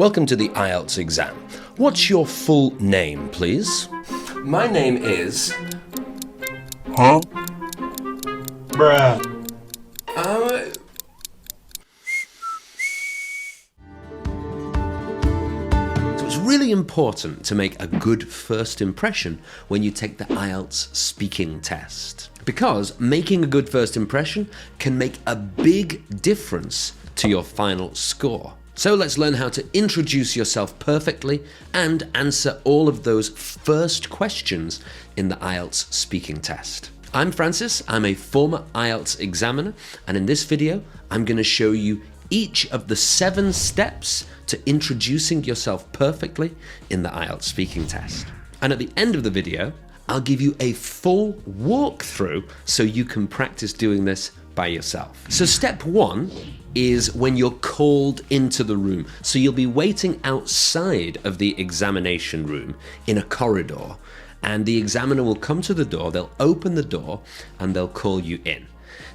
Welcome to the IELTS exam. What's your full name, please? My name is... Huh? Bruh. So it's really important to make a good first impression when you take the IELTS speaking test. Because making a good first impression can make a big difference to your final score. So let's learn how to introduce yourself perfectly and answer all of those first questions in the IELTS speaking test. I'm Francis, I'm a former IELTS examiner, and in this video, I'm going to show you each of the 7 steps to introducing yourself perfectly in the IELTS speaking test. And at the end of the video, I'll give you a full walkthrough so you can practice doing this by yourself. So step 1 is when you're called into the room. So you'll be waiting outside of the examination room in a corridor, and the examiner will come to the door, they'll open the door, and they'll call you in.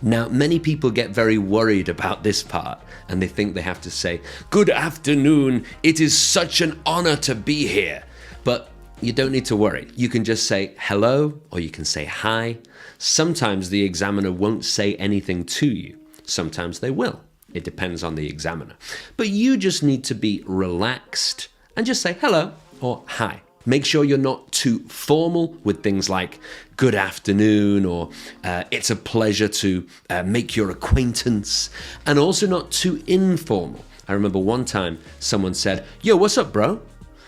Now, many people get very worried about this part, and they think they have to say, "Good afternoon, it is such an honor to be here." But you don't need to worry. You can just say hello, or you can say hi. Sometimes the examiner won't say anything to you. Sometimes they will. It depends on the examiner. But you just need to be relaxed and just say hello or hi. Make sure you're not too formal with things like good afternoon or it's a pleasure to make your acquaintance, and also not too informal. I remember one time someone said, "Yo, what's up, bro?"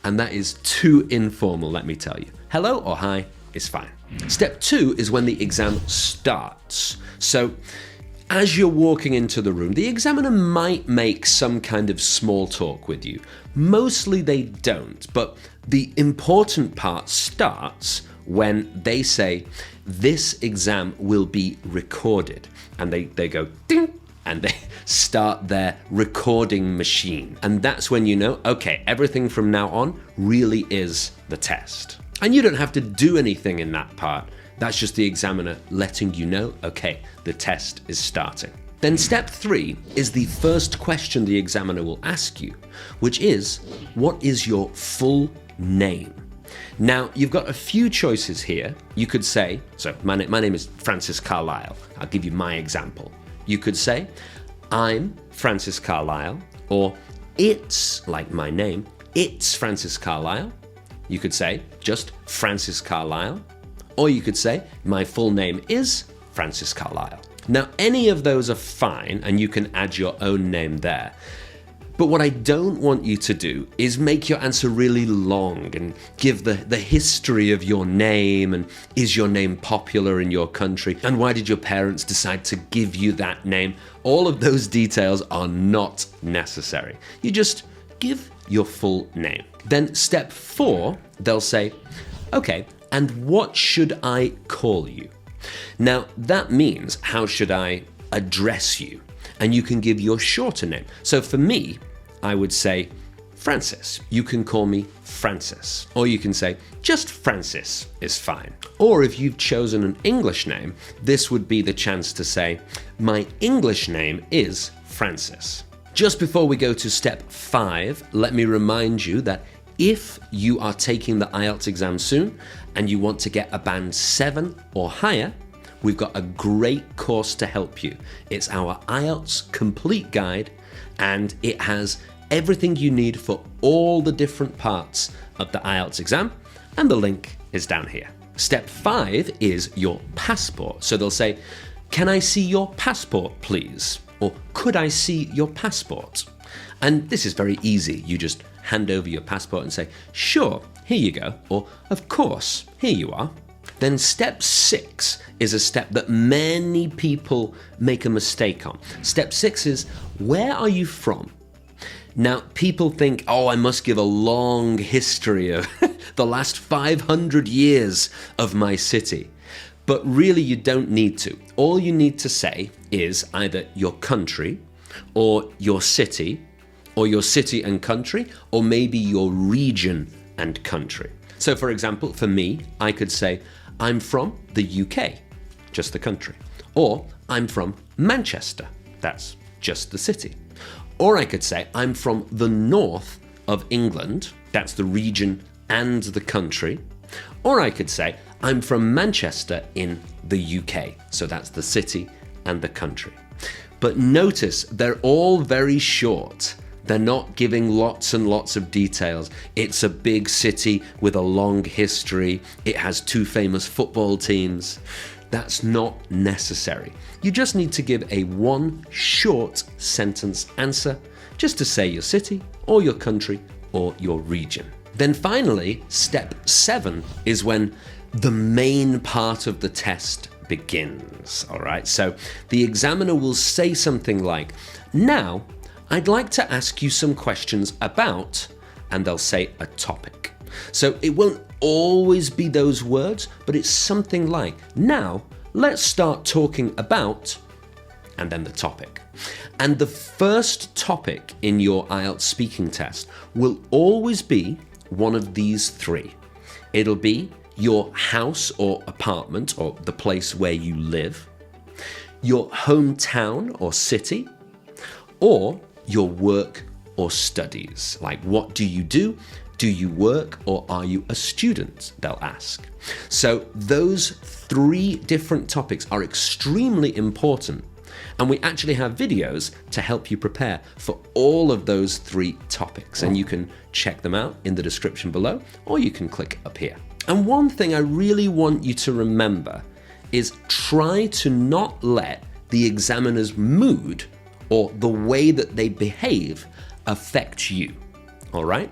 And that is too informal, let me tell you. Hello or hi is fine. Step 2 is when the exam starts. So as you're walking into the room, the examiner might make some kind of small talk with you. Mostly they don't, but the important part starts when they say, "This exam will be recorded." And they go ding, and they start their recording machine. And that's when you know, okay, everything from now on really is the test. And you don't have to do anything in that part. That's just the examiner letting you know, okay, the test is starting. Then step 3 is the first question the examiner will ask you, which is, what is your full name? Now, you've got a few choices here. You could say, so my name is Francis Carlisle. I'll give you my example. You could say, "I'm Francis Carlisle," or "It's," like my name, "It's Francis Carlisle." You could say, just Francis Carlisle. Or you could say, "My full name is Francis Carlisle." Now, any of those are fine, and you can add your own name there. But what I don't want you to do is make your answer really long and give the history of your name, and is your name popular in your country, and why did your parents decide to give you that name? All of those details are not necessary. You just give your full name. Then step 4, they'll say, "Okay, and what should I call you?" Now, that means, how should I address you? And you can give your shorter name. So for me, I would say Francis. You can call me Francis. Or you can say just Francis is fine. Or if you've chosen an English name, this would be the chance to say, "My English name is Francis." Just before we go to step 5, let me remind you that if you are taking the IELTS exam soon and you want to get a band 7 or higher, we've got a great course to help you. It's our IELTS Complete Guide, and it has everything you need for all the different parts of the IELTS exam, and the link is down here. Step 5 is your passport. So they'll say, "Can I see your passport, please?" Or "Could I see your passport?" And this is very easy. You just hand over your passport and say, "Sure, here you go," or "Of course, here you are." Then step 6 is a step that many people make a mistake on. Step 6 is, where are you from? Now, people think, oh, I must give a long history of the last 500 years of my city. But really, you don't need to. All you need to say is either your country, or your city and country, or maybe your region and country. So for example, for me, I could say, "I'm from the UK," just the country. Or, "I'm from Manchester," that's just the city. Or I could say, "I'm from the north of England. That's the region and the country. Or I could say, I'm from Manchester in the UK. So that's the city and the country. But notice they're all very short. They're not giving lots and lots of details. It's a big city with a long history. It has 2 famous football teams. That's not necessary. You just need to give a 1 short sentence answer just to say your city or your country or your region. Then finally, step 7 is when the main part of the test begins. All right, so the examiner will say something like, now, I'd like to ask you some questions about, and they'll say a topic. So it won't always be those words, but it's something like, now, let's start talking about, and then the topic. And the first topic in your IELTS speaking test will always be one of these 3. It'll be your house or apartment, or the place where you live, your hometown or city, or your work or studies. Like, what do you do? Do you work or are you a student? They'll ask. So those 3 different topics are extremely important. And we actually have videos to help you prepare for all of those 3 topics. And you can check them out in the description below, or you can click up here. And one thing I really want you to remember is try to not let the examiner's mood or the way that they behave affect you, all right?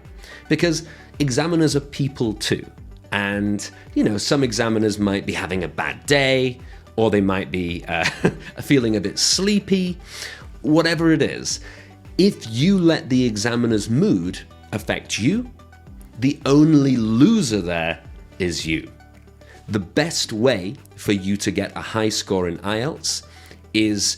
Because examiners are people too. And, some examiners might be having a bad day, or they might be feeling a bit sleepy, whatever it is. If you let the examiner's mood affect you, the only loser there is you. The best way for you to get a high score in IELTS is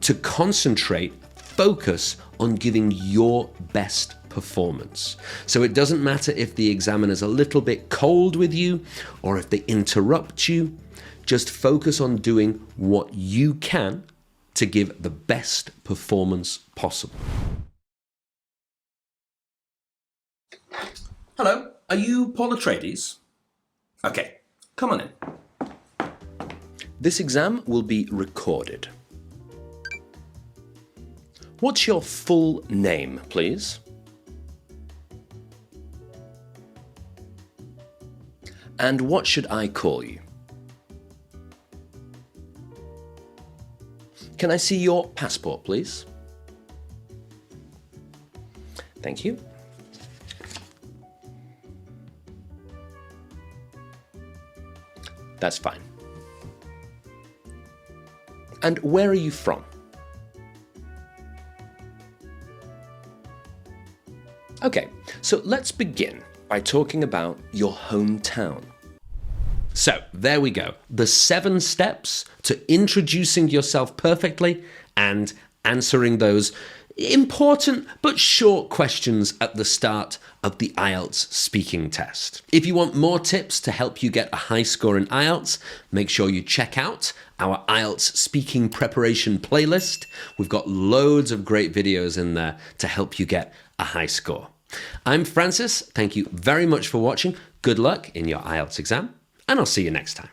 to concentrate, focus on giving your best performance. So it doesn't matter if the examiner's a little bit cold with you or if they interrupt you, just focus on doing what you can to give the best performance possible. Hello, are you Paul Atreides? Okay, come on in. This exam will be recorded. What's your full name, please? And what should I call you? Can I see your passport, please? Thank you. That's fine. And where are you from? Okay, so let's begin by talking about your hometown. So there we go. The 7 steps to introducing yourself perfectly and answering those important but short questions at the start of the IELTS speaking test. If you want more tips to help you get a high score in IELTS, make sure you check out our IELTS speaking preparation playlist. We've got loads of great videos in there to help you get a high score. I'm Francis. Thank you very much for watching. Good luck in your IELTS exam, and I'll see you next time.